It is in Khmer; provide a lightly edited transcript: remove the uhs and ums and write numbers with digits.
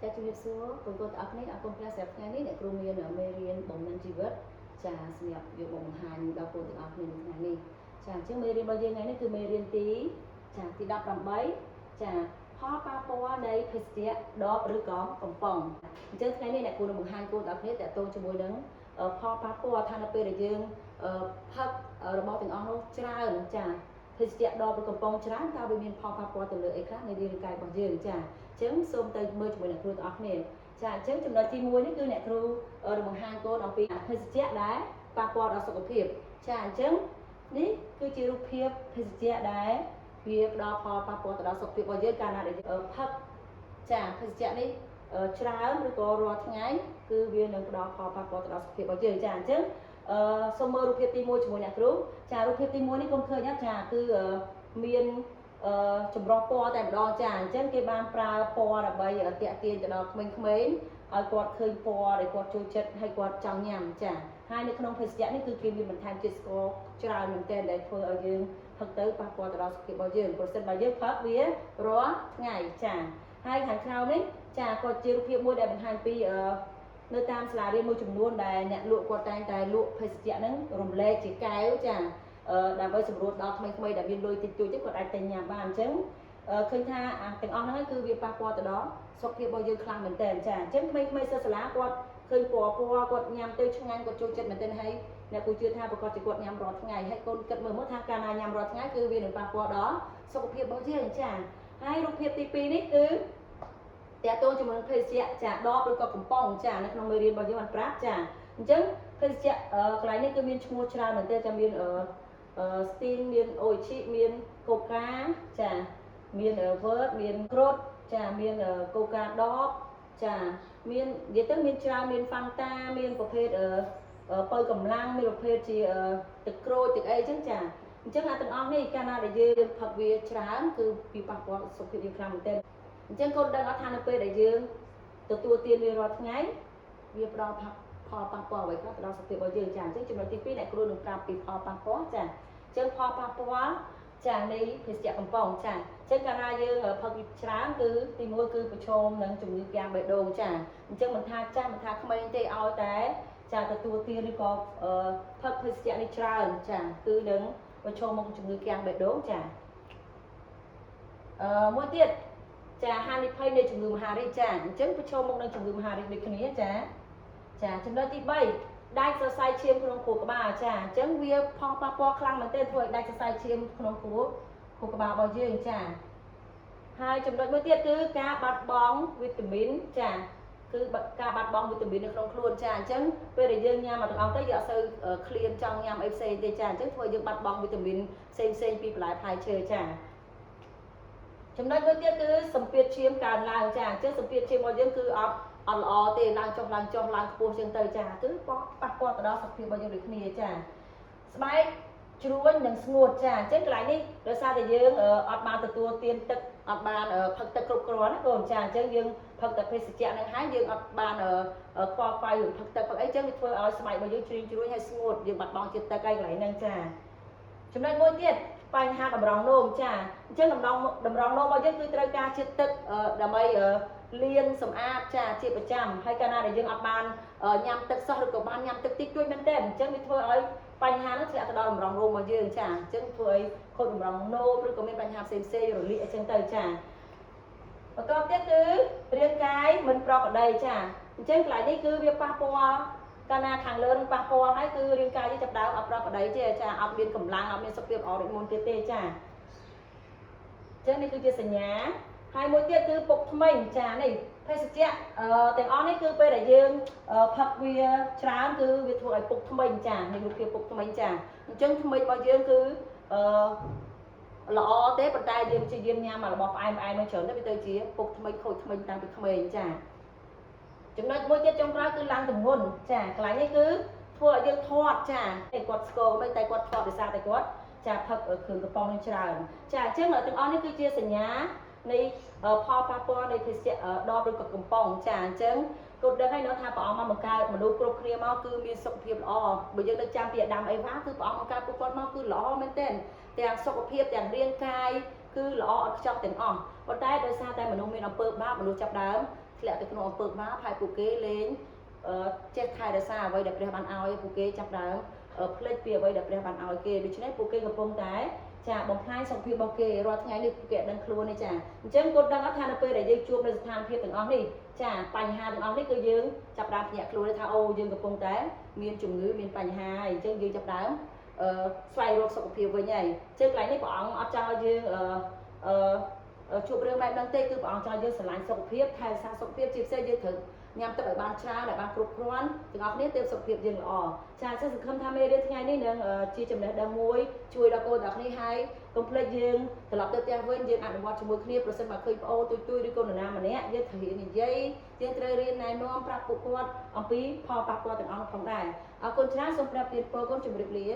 ចាជំរាបសួរបងប្អូនទាំងអស់គ្នាអរគុណខ្លះសម្រាប់ថ្ងៃនេះអ្នកគ្រូមានមេរៀនបំណិនជីវិតចាសម្រាប់យកមកបង្ហាញដល់បងប្អូនទាំងអស់គ្នានៅថ្ងៃនេះចាអញ្ចឹងមេរៀនរបស់យើងថ្ងៃនេះគឺមេរៀនទី18ចាផលប៉ះពាល់នៃភេសជ្ជៈដបឬក៏កំប៉ុងអញ្ចឹងថ្ងៃនេះអ្នកគ្រូនឹងបង្ហាញបងប្អូនទាំងអស់គ្នាតទៅជាមួយនឹងផលប៉ះពាល់ថានៅពេលដែលយើងផឹករបស់ទាំងអស់នោះច្រើនចាភេសជ្ជៈដបឬកំប៉ុងច្រើនតើវាមានផលប៉ះពាល់ទៅលើអីខ្លះនៅរាងកាយរបស់យើងចាអញ្ចឹងសូមទៅមើលជាមួយអ្នកគ្រូទាំងអស់គ្នាចាអញ្ចឹងចំណុចទី1នេះគឺអ្នកគ្រូនឹងបង្ហាញកូនអំពីភេសជ្ជៈដែលប៉ះពាល់ដល់សុខភាពចាអញ្ចឹងនេះគឺជារូបភាពភេសជ្ជៈដែលវាផ្ដល់ផលប៉ះពាល់ទៅដល់សុខភាពរបស់យើងកាលណាដែលផឹកចាភេសជ្ជៈនេះច្រើនឬក៏រាល់ថ្ងៃគឺវានឹងផ្ដល់ផលប៉ះពាល់ទៅដល់សុខភាពរបស់យើងចាអញ្ចឹងសូមមើលរូបភាពទី1ជាមួយអ្នកគ្រូចារូបភាពទី1នេះកូនឃើញចាគឺមានចម្រុះពណ៌តែម្ដងចាអញ្ចឹងគេបានប្រើពណ៌ដើម្បីទាក់ទាញទៅដល់ក្មេងៗឲ្យគាត់ឃើញពណ៌ដែលគាត់ចូលចិត្តហើយគាត់ចង់ញ៉ាំចាហើយនៅក្នុងភេសជ្ជៈនេះគឺគេមានបន្ថែមជាតិស្ករច្រើនមែនទែនដែលធ្វើឲ្យយើងផឹកទៅប៉ះពាល់ទៅដល់សុខភាពរបស់យើងប្រសិនបើយើងផឹកវារាល់ថ្ងៃចាហើយខាងក្រោមនេះចាគាត់ជារូបភាពមួយដែលបង្ហាញពីនៅតាមសាលារៀនមួយចំនួនដែលអ្នកលក់គាត់តែងតែលក់ភេសជ្ជៈហ្នឹងរំលែកជាកែវចាដើម្បីសម្រួលដល់ក្មេងៗដែលមានលុយតិចតួចទេគាត់អាចទិញញ៉ាំបានអញ្ចឹងឃើញថាទាំងអស់ហ្នឹងគឺវាប៉ះពាល់ទៅដល់សុខភាពរបស់យើងខ្លាំងមែនទែនចាអញ្ចឹងក្មេងៗសិស្សសាលាគាត់ឃើញពណ៌គាត់ញ៉ាំទៅឆ្ងាញ់គាត់ចូលចិត្តមែនទែនហើយអ្នកគូជឿថាប្រកាសជាគាត់ញ៉ាំរាល់ថ្ងៃហើយកូនគិតមើលមកថាកាលណាញ៉ាំរាល់ថ្ងៃគឺវានឹងប៉ះពាល់ដល់សុខភាពរបស់យើងចាហើយរូបភាពទី2នេះគឺតើតូនជាមួយនឹងភេសជ្ជៈចាដបឬក៏កំប៉ុងចានៅក្នុងមេរៀនរបស់យើងបានប្រាប់ចាអញ្ចឹងភេសជ្ជៈកន្លែងនេះគឺមានឈ្មោះច្រើនមែនទែនចាំមានស្ទីងមានអូអ៊ីឈីមានកូកាចាមានវើតមានក្រូតចាមានកូកាដបចាមាននិយាយទៅមានច្រើនមានហ្វាន់តាមានប្រភេទបើកម្លាំងមានប្រភេទជាទឹកក្រូចទឹកអីចឹងចាអញ្ចឹងអាទាំងអស់នេះកាលណាដែលយើងផឹកវាច្រើនគឺវាប៉ះពាល់សុខភាពយើងខ្លាំងមែនទែនអញ្ចឹងកូនដឹងអត់ថានៅពេលដែលយើងទទួលទានវារាល់ថ្ងៃវាផ្ដល់ផលប៉ះពាល់អ្វីខ្លះទៅដល់សុខភាពរបស់យើងចាអញ្ចឹងចំណុចទី2អ្នកគ្រូនឹងប្រាប់ពីផលប៉ះពាល់ចាអញ្ចឹងផលប៉ះពាល់ចានៃភេសជ្ជៈកំប៉ុងចាអញ្ចឹងកាលណាយើងផឹកវាច្រើនគឺទី1គឺប្រឈមនឹងជំងឺគាំងបេះដូងចាអញ្ចឹងមិនថាចាស់មិនថាក្មេងទេឲ្យតែចាទទួលទានឬក៏ផឹកភេសជ្ជៈនេះច្រើនចាគឺនឹងប្រឈមមុខជំងឺគាំងបេះដូងចាមួយទៀតចាហានិភ័យនៃជំងឺមហារីកចាអញ្ចឹងប្រឈមមុខនឹងជំងឺមហារីកដូចគ្នាចាចំណុចទី3ដាច់សរសៃឈាមក្នុងខួរក្បាលចាអញ្ចឹងវាផលប៉ះពាល់ខ្លាំងមែនទែនធ្វើឲ្យដាច់សរសៃឈាមក្នុងខួរក្បាលរបស់យើងចាហើយចំណុចមួយទៀតគឺការបាត់បង់វីតាមីនចាគឺការបាត់បង់វីតាមីននៅក្នុងខ្លួនចាអញ្ចឹងពេលដែលយើងញ៉ាំមកទាំងអស់ទៅយើងអត់សូវឃ្លានចង់ញ៉ាំអីផ្សេងទេចាអញ្ចឹងធ្វើឲ្យយើងបាត់បង់វីតាមីនផ្សេងពីបន្លែផ្លែឈើចាចំណុចមួយទៀតគឺសម្ពាធឈាមកើនឡើងចាអញ្ចឹងសម្ពាធឈាមរបស់យើងគឺអត់ល្អទេឡើងចុះឡើងខ្ពស់ជាងទៅចាគឺប៉ះពាល់ទៅដល់សុខភាពរបស់យើងដូចគ្នាចាស្បែកជ្រួញនិងស្ងួតចាអញ្ចឹងកន្លែងនេះដោយសារតែយើងអត់បានទទួលទានទឹកអត់បានផឹកទឹកគ្រប់គ្រាន់ណាកូនចាអញ្ចឹងយើងផឹកតែភេសជ្ជៈនឹងហើយយើងអត់បានខ្វល់ខ្វាយរឿងផឹកទឹកផឹកអីចឹងវាធ្វើឲ្យស្បែករបស់យើងជ្រួញហើយស្ងួតយើងបាត់បង់ជាតិទឹកហើយកន្លែងហ្នឹងចាចំណុចមួយទៀតបញ្ហាតម្រងនោមចាអញ្ចឹងតម្រងនោមរបស់យើងគឺត្រូវការជាតិទឹកដើម្បីលាងសម្អាតចាជាប្រចាំហើយកាលណាដែលយើងអត់បានញ៉ាំទឹកសោះឬក៏បានញ៉ាំទឹកតិចតួចមែនទែនអញ្ចឹងវាធ្វើឲ្យបញ្ហានោះធ្លាក់ទៅដល់តម្រងនោមរបស់យើងចាអញ្ចឹងធ្វើឲ្យខូចតម្រងនោមឬក៏មានបញ្ហាផ្សេងរលាកអញ្ចឹងទៅចាបន្ទាប់ទៀតគឺរាងកាយមិនប្រក្រតីចាអញ្ចឹងកន្លែងនេះគឺវាប៉ះពាល់កាលណាខាងលើនឹងប៉ះពាល់ហើយគឺរាងកាយយើងចាប់ដើមអត់ប្រក្រតីទេចាអត់មានកម្លាំងអត់មានសុខភាពល្អដូចមុនទៀតទេចាអញ្ចឹងនេះគឺជាសញ្ញាហើយមួយទៀតគឺពុកធ្មេញចានេះភេសជ្ជៈទាំងអស់នេះគឺពេលដែលយើងផឹកវាច្រើនគឺវាធ្វើឲ្យពុកធ្មេញចានេះរូបភាពពុកធ្មេញចាអញ្ចឹងធ្មេញរបស់យើងគឺល្អទេប៉ុន្តែយើងព្យាយាមញ៉ាំរបស់ផ្អែមនឹងច្រើនទៅវាទៅជាពុកធ្មេញខូចធ្មេញតាំងពីក្មេងចាចំណុចមួយទៀតចុងក្រោយគឺឡើងទម្ងន់ចាកន្លែងនេះគឺធ្វើឲ្យយើងធាត់ចាគាត់ស្គាល់មិនតែគាត់ធាត់ដោយសារតែគាត់ចាផឹកគ្រឿងកំប៉ុងនឹងច្រើនចាអញ្ចឹងទាំងអស់នេះគឺជាសញ្ញានៃផលប៉ះពាល់នៃភេសជ្ជៈដបឬក៏កំប៉ុងចាអញ្ចឹងគាត់ដឹងហើយថាព្រះអង្គបានបង្កើតមនុស្សគ្រប់គ្នាមកគឺមានសុខភាពល្អបើយើងនៅចាំពីអាដាមអេវ៉ាគឺព្រះអង្គបង្កើតពួកគាត់មកគឺល្អមែនទែនទាំងសុខភាពទាំងរាងកាយគឺល្អឥតខ្ចោះទាំងអស់ប៉ុន្តែដោយសារតែមនុស្សមានអំពើបាបមនុស្សចាប់ដើម ធ្លាក់ទៅក្នុងអំពើបាបហើយពួកគេលេងចេះថែរក្សាអ្វីដែលព្រះបានឲ្យពួកគេចាប់ដើមភ្លេចពីអ្វីដែលព្រះបានឲ្យគេដូច្នេះពួកគេកំពុងតែចាបំផ្លាញសុខភាពរបស់គេរាល់ថ្ងៃនេះគេដឹងខ្លួនទេចាអញ្ចឹងគាត់ដឹងថានៅពេលដែលយើងជួបនៅស្ថានភាពទាំងអស់នេះចាបញ្ហាទាំងអស់នេះគឺយើងចាប់ដើមភ្ញាក់ខ្លួនថាអូយើងកំពុងតែមានជំងឺមានបញ្ហាហើយអញ្ចឹងយើងចាប់ដើមស្វែងរកសុខភាពវិញហើយអញ្ចឹងកន្លែងនេះព្រះអង្គអត់ចង់ឲ្យយើងជួបរឿងបែបហ្នឹងទេគឺព្រះអង្គចង់ឲ្យយើងស្រឡាញ់សុខភាពថែរក្សាសុខភាពជាពិសេសយើងត្រូវញ៉ាំទឹកឲ្យបានច្រើនឲ្យបានគ្រប់គ្រាន់ទាំងអស់គ្នាទើបសុខភាពយើងល្អចាអញ្ចឹងសង្ឃឹមថាមេរៀនថ្ងៃនេះនឹងជាចំណេះដឹងមួយជួយដល់កូនទាំងអស់គ្នាហើយកុំភ្លេចយើងត្រឡប់ទៅផ្ទះវិញយើងអនុវត្តជាមួយគ្នាប្រសិនបើឃើញប្អូនទួយឬកូននរណាម្នាក់យើងត្រូវរៀននិយាយយើងត្រូវរៀនណែនាំប្រាប់ពួកគាត់អំពីផលប៉ះពាល់ទាំងអស់ផងដែរអរគុណច្រើនសូមប្រាប់ទៀតពរគុណជម្រាបលា